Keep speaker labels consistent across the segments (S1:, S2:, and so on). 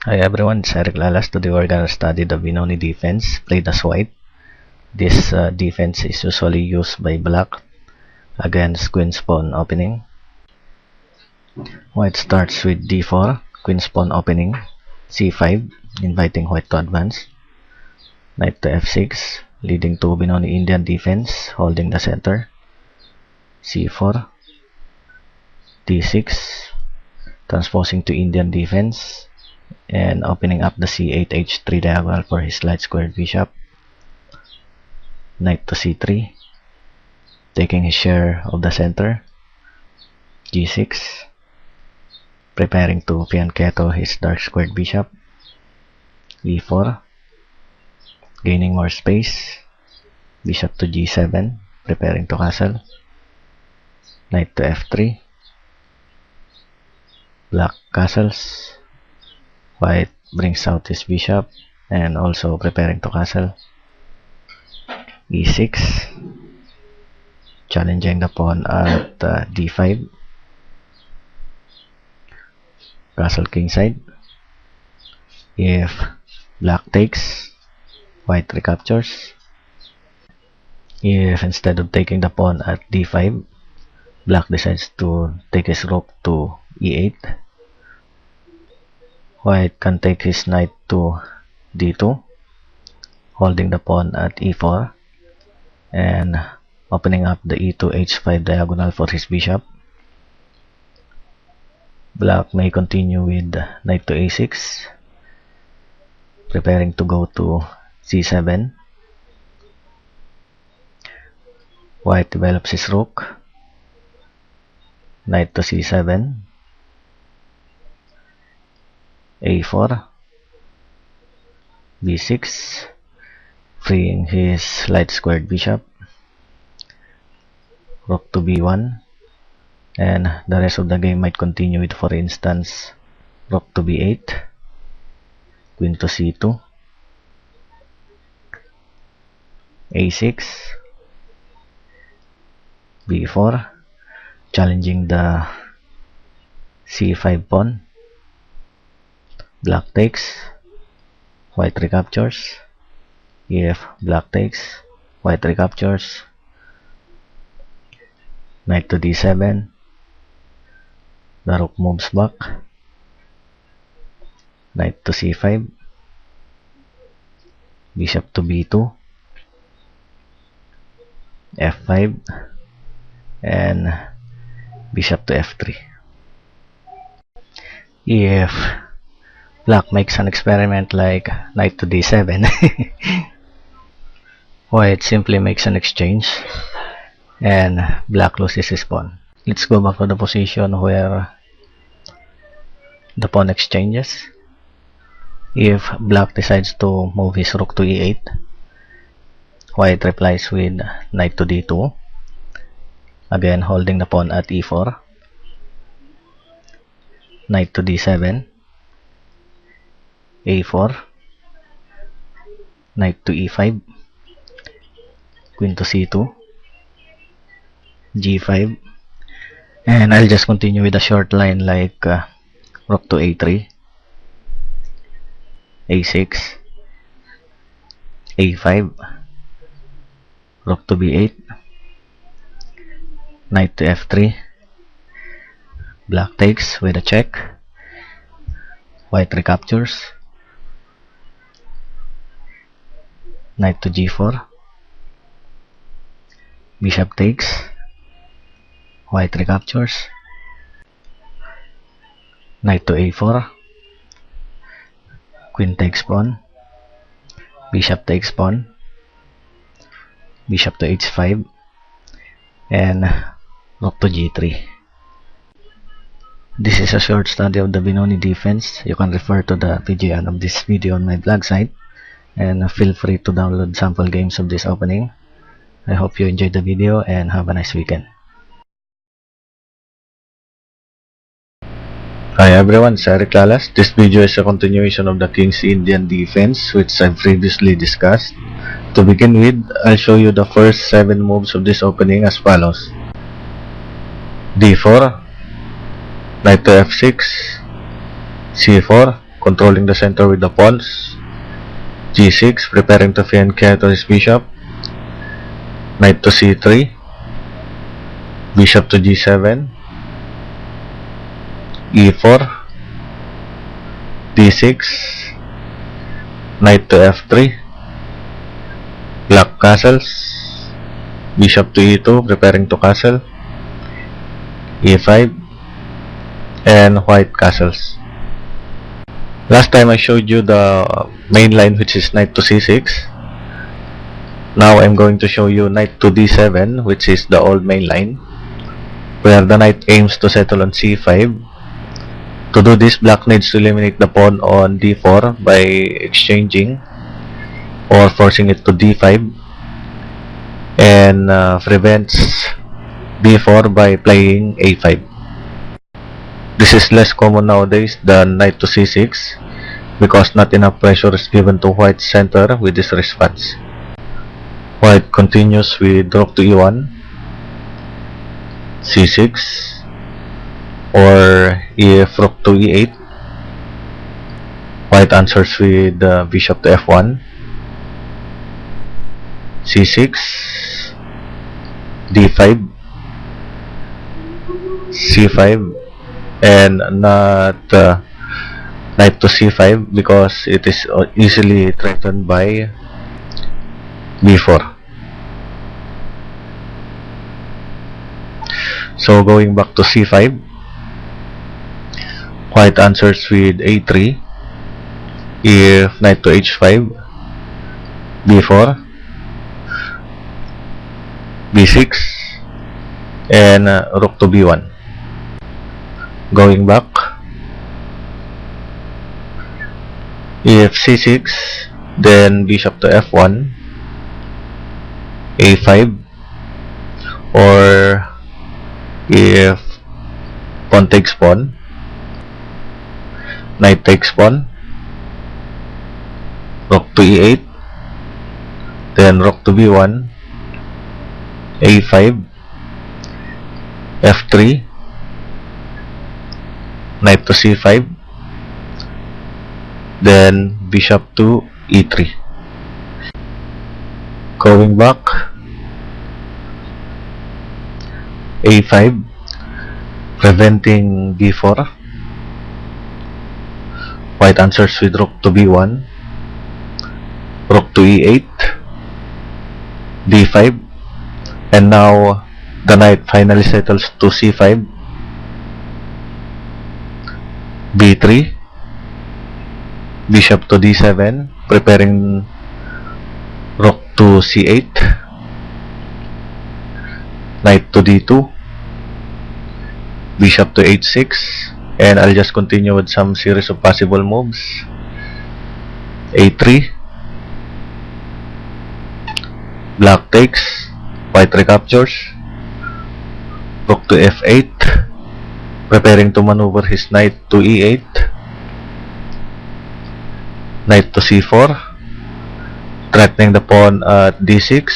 S1: Hi everyone, it's Eric Lalas. Today we're gonna study the Benoni defense played as white. This defense is usually used by black against queen pawn opening. White starts with d4, queen pawn opening, c5, inviting white to advance. Knight to f6, leading to Benoni Indian defense, holding the center. c4, d6, transposing to Indian defense, and opening up the c8 h3 diagonal for his light squared bishop. Knight to c3, taking his share of the center. g6, preparing to fianchetto his dark squared bishop. e4, gaining more space. Bishop to g7, preparing to castle. Knight to f3, black castles. White brings out his bishop and also preparing to castle. e6, challenging the pawn at d5, castle kingside. If black takes, white recaptures. If instead of taking the pawn at d5, black decides to take his rook to e8, white can take his knight to d2, holding the pawn at e4 and opening up the e2 h5 diagonal for his bishop. Black may continue with knight to a6, preparing to go to c7. White develops his rook. Knight to c7, a4, b6, freeing his light squared bishop. Rook to b1, and the rest of the game might continue with, for instance, rook to b8, queen to c2, a6, b4, challenging the c5 pawn. Black takes, white recaptures. If black takes, white recaptures. Knight to d7, the rook moves back. Knight to c5, bishop to b2, f5, and bishop to f3. If black makes an experiment like knight to d7, white simply makes an exchange and black loses his pawn. Let's go back to the position where the pawn exchanges. If black decides to move his rook to e8, white replies with knight to d2, again holding the pawn at e4. Knight to d7, a4, knight to e5, queen to c2, g5, and I'll just continue with a short line like rook to a3, a6, a5, rook to b8, knight to f3, black takes with a check, white recaptures, knight to g4, bishop takes, white recaptures, knight to a4, queen takes pawn, bishop takes pawn, bishop to h5, and rook to g3. This is a short study of the Benoni defense. You can refer to the PGN of this video on my blog site, and feel free to download sample games of this opening. I hope you enjoyed the video and have a nice weekend. Hi everyone, it's Eric Lalas. This video is a continuation of the King's Indian defense, which I've previously discussed. To begin with, I'll show you the first 7 moves of this opening as follows: d4, knight to f6, c4, controlling the center with the pawns. G6, preparing to flank his bishop. Knight to C3. Bishop to G7. E4. D6. Knight to F3. Black castles. Bishop to E2, preparing to castle. E5. And white castles. Last time I showed you the main line, which is knight to C6. Now I'm going to show you knight to D7, which is the old main line, where the knight aims to settle on C5. To do this, black needs to eliminate the pawn on D4 by exchanging or forcing it to D5, and prevents B4 by playing A5. This is less common nowadays than knight to C6 because not enough pressure is given to white's center with this response. White continues with rook to E1, C6, or if rook to E8, white answers with bishop to F1, C6, D5, C5, and not knight to C5 because it is easily threatened by B4. So going back to C5, white answers with A3. If knight to H5, B4, B6, and rook to B1. Going back, if C6, then bishop to F1, A5, or if pawn takes pawn, knight takes pawn, rook to E8, then rook to B1, A5, F3, knight to C5, then bishop to E3. Going back, A5, preventing B4. White answers with rook to B1, rook to E8, D5, and now the knight finally settles to C5, B3, bishop to D7, preparing rook to C8, knight to D2, bishop to H6, and I'll just continue with some series of possible moves. A3, black takes, white recaptures, rook to F8, preparing to maneuver his knight to E8, knight to C4, threatening the pawn at D6,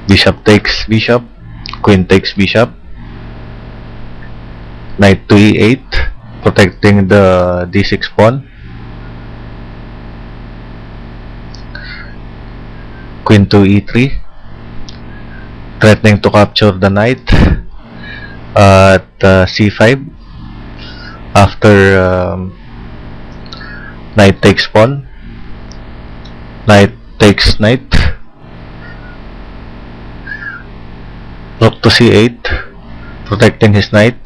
S1: bishop takes bishop, queen takes bishop, knight to E8, protecting the D6 pawn, queen to E3, threatening to capture the knight at C5 after knight takes pawn, knight takes knight, rook to C8, protecting his knight,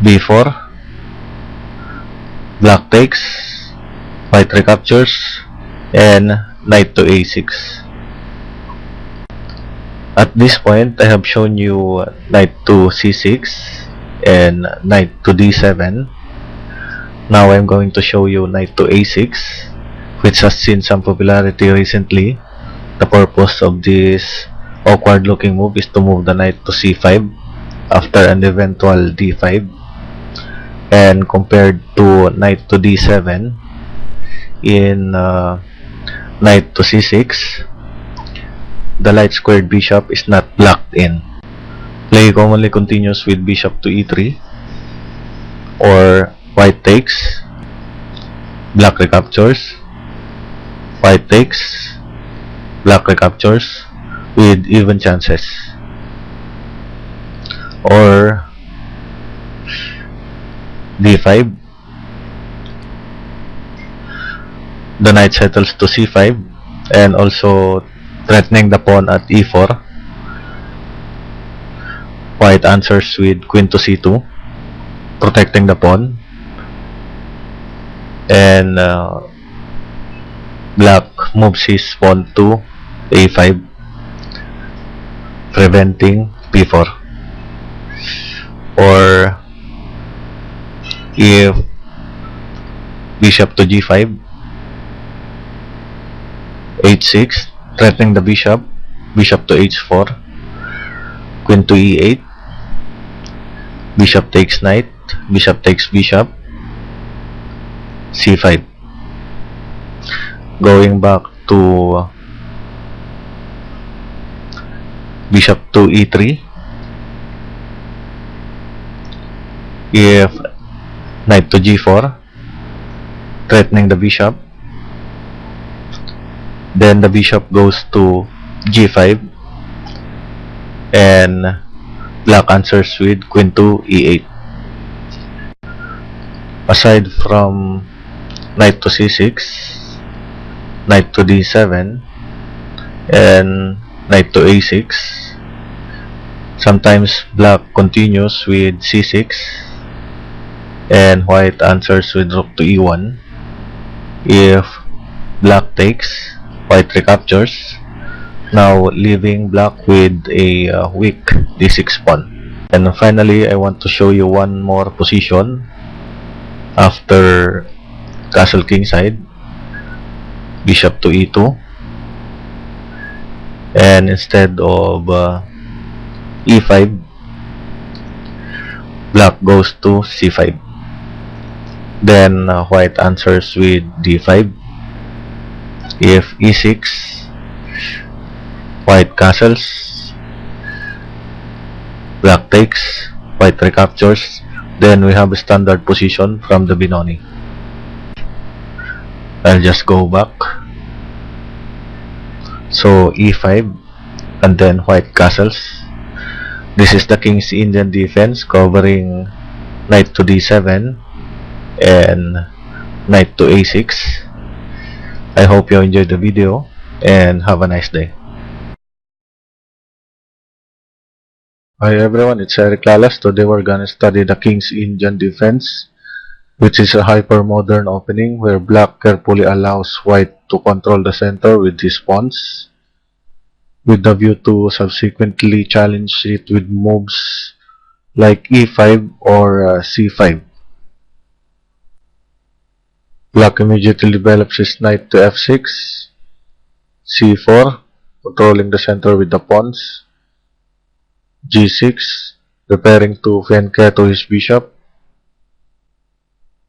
S1: B4, black takes, white recaptures, and knight to A6. At this point, I have shown you knight to C6 and knight to D7. Now I'm going to show you knight to A6, which has seen some popularity recently. The purpose of this awkward looking move is to move the knight to C5 after an eventual D5, and compared to knight to D7 in knight to C6, the light squared bishop is not blocked in. Play commonly continues with bishop to e3, or white takes, black recaptures, white takes, black recaptures with even chances, or d5, the knight settles to c5 and also threatening the pawn at e4. White answers with queen to c2, protecting the pawn, and black moves his pawn to a5, preventing p4. Or if bishop to g5, h6, threatening the bishop, bishop to h4, queen to e8, bishop takes knight, bishop takes bishop, c5. Going back to bishop to e3, if knight to g4, threatening the bishop, then the bishop goes to g5 and black answers with queen to e8. Aside from knight to c6, knight to d7, and knight to a6, sometimes black continues with c6 and white answers with rook to e1. If black takes, white recaptures, now leaving black with a weak d6 pawn. And finally, I want to show you one more position after castle kingside, bishop to e2, and instead of e5, black goes to c5. Then white answers with d5. If e6, white castles, black takes, white recaptures, then we have a standard position from the Benoni. I'll just go back. So e5 and then white castles. This is the King's Indian defense covering knight to d7 and knight to a6. I hope you enjoyed the video and have a nice day. Hi everyone, it's Eric Lalas. Today we're gonna study the King's Indian defense, which is a hyper-modern opening where black carefully allows white to control the center with his pawns, with the view to subsequently challenge it with moves like e5 or c5. Black immediately develops his knight to f6, c4, controlling the center with the pawns, g6, preparing to flank to his bishop,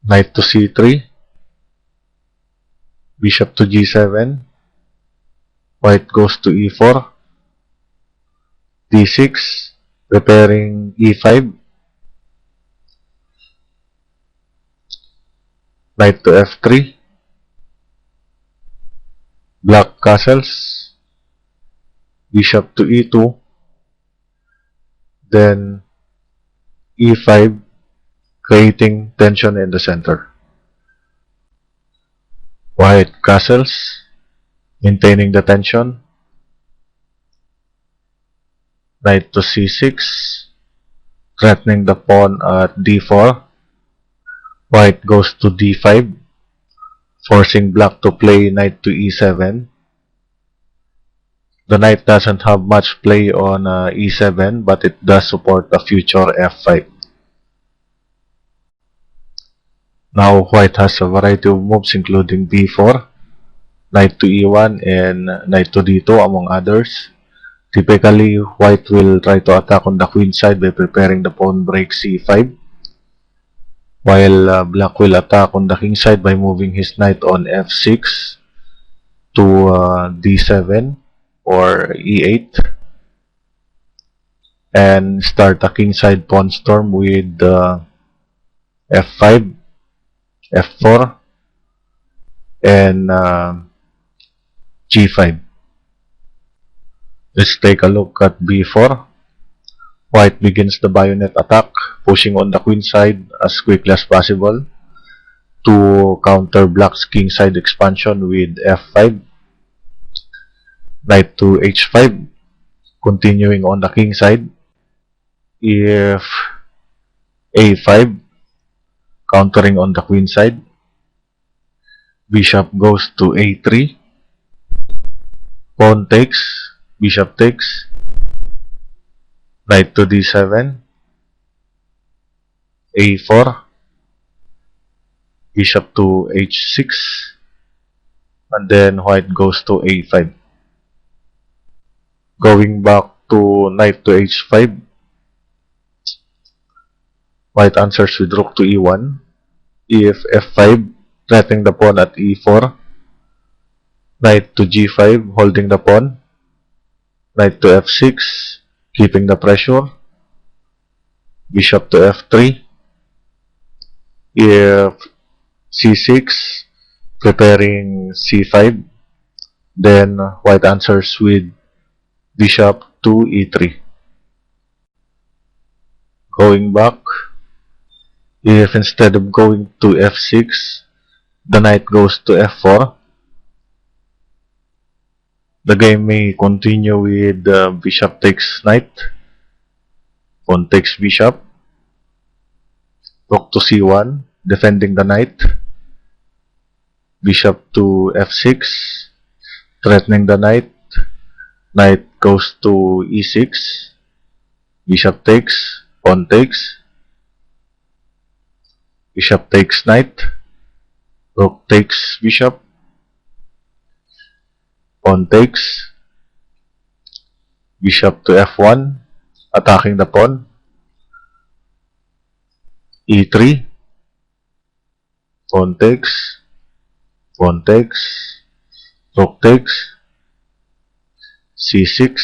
S1: knight to c3, bishop to g7, white goes to e4, d6, preparing e5, knight to f3, black castles, bishop to e2, then e5, creating tension in the center. White castles, maintaining the tension, knight to c6, threatening the pawn at d4, white goes to d5, forcing black to play knight to e7. The knight doesn't have much play on e7, but it does support a future f5. Now white has a variety of moves including b4, knight to e1, and knight to d2 among others. Typically, white will try to attack on the queen side by preparing the pawn break c5, while black will attack on the king side by moving his knight on f6 to d7 or e8.
S2: and start a kingside pawn storm with f5, f4, and g5. Let's take a look at b4. White begins the bayonet attack, pushing on the queen side as quickly as possible to counter black's kingside expansion with f5. Knight to h5, continuing on the king side. If a5, countering on the queen side. Bishop goes to a3. Pawn takes, bishop takes. Knight to d7. a4. Bishop to h6. And then white goes to a5. Going back to knight to h5. White answers with rook to e1. If f5, threatening the pawn at e4. Knight to g5, holding the pawn. Knight to f6, keeping the pressure. Bishop to f3. If c6, preparing c5, then white answers with bishop to e3. Going back, if instead of going to f6, the knight goes to f4, the game may continue with bishop takes knight, pawn takes bishop, rook to c1, defending the knight, bishop to f6, threatening the knight, knight goes to e6, bishop takes, pawn takes, bishop takes knight, rook takes bishop, pawn takes, bishop to f1, attacking the pawn, e3, pawn takes, rook takes, c6,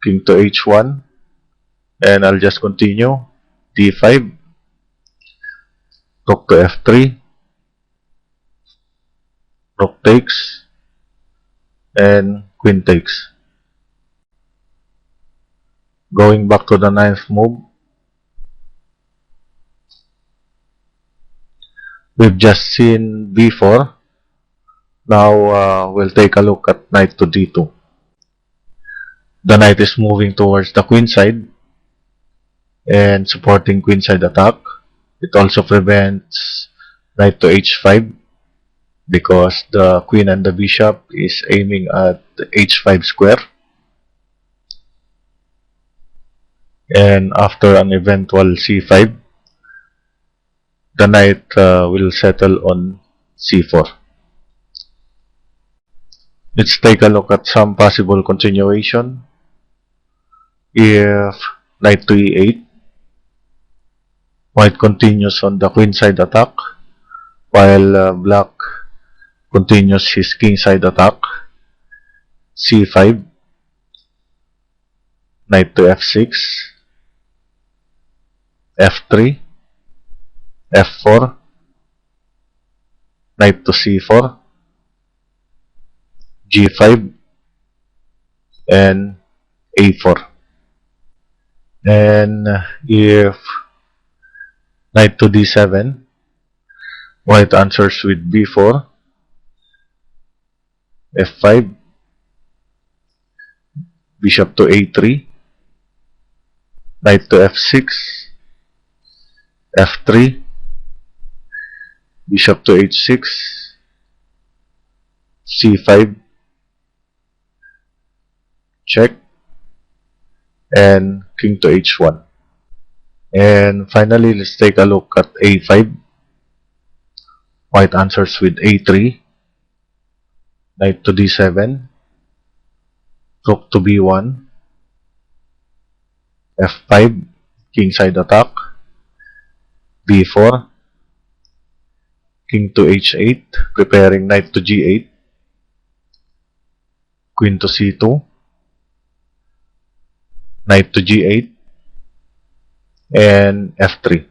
S2: king to h1, and I'll just continue, d5, rook to f3, rook takes, and queen takes. Going back to the ninth move, we've just seen b4. Now we'll take a look at knight to d2. The knight is moving towards the queen side and supporting queen side attack. It also prevents knight to h5 because the queen and the bishop is aiming at the h5 square. And after an eventual c5, the knight will settle on c4. Let's take a look at some possible continuation. If knight to e8, white continues on the queen side attack, while black continues his king side attack. c5, knight to f6, f3, f4, knight to c4, g5, and a4. And if knight to d7, white answers with b4, f5, bishop to a3, knight to f6, f3, bishop to h6, c5, check, and king to h1. And finally, let's take a look at a5. White answers with a3, knight to d7, rook to b1, f5, king side attack, b4, king to h8, preparing knight to g8, queen to c2, knight to g8, and f3.